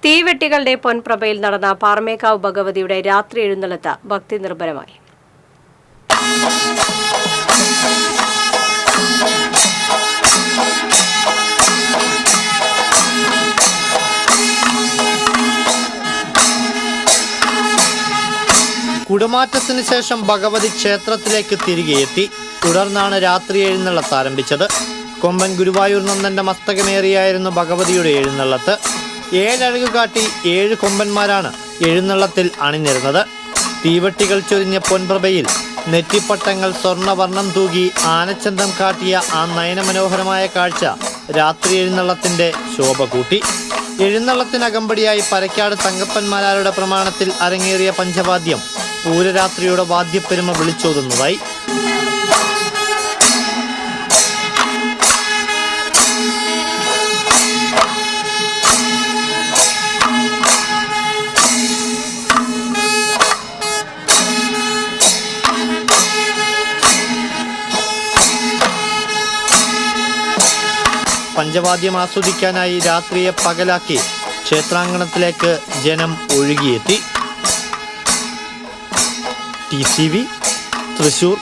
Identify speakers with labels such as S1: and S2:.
S1: തീവെട്ടികളുടെ പൊൻപ്രഭയിൽ നടന്ന പാറമേക്കാവ് ഭഗവതിയുടെ രാത്രി എഴുന്നള്ളത്ത് ഭക്തി നിർഭരമായി.
S2: കുടമാറ്റത്തിന് ശേഷം ഭഗവതി ക്ഷേത്രത്തിലേക്ക് തിരികെ എത്തി. തുടർന്നാണ് രാത്രി എഴുന്നള്ളത്ത് ആരംഭിച്ചത്. കൊമ്പൻ ഗുരുവായൂർ നന്ദന്റെ മസ്തകമേറിയായിരുന്നു ഭഗവതിയുടെ എഴുന്നള്ളത്ത്. 7 അഴകു കാട്ടി 7 കൊമ്പന്മാരാണ് എഴുന്നള്ളത്തിൽ അണിനിരുന്നത്. തീവട്ടികൾ ചൊരിഞ്ഞ പൊൻപ്രഭയിൽ നെറ്റിപ്പട്ടങ്ങൾ സ്വർണ്ണവർണ്ണം തൂകി ആനച്ചന്തം കാട്ടിയ ആ നയനമനോഹരമായ കാഴ്ച രാത്രി എഴുന്നള്ളത്തിന്റെ ശോഭ കൂട്ടി. എഴുന്നള്ളത്തിനകമ്പടിയായി പരക്കാട് തങ്കപ്പന്മാരുടെ പ്രമാണത്തിൽ അരങ്ങേറിയ പഞ്ചവാദ്യം പൂരരാത്രിയുടെ വാദ്യപ്പെരുമ വിളിച്ചോതുന്നതായി. പഞ്ചവാദ്യം ആസ്വദിക്കാനായി രാത്രിയെ പകലാക്കി ക്ഷേത്രാങ്കണത്തിലേക്ക് ജനം ഒഴുകിയെത്തി. TCV തൃശൂർ.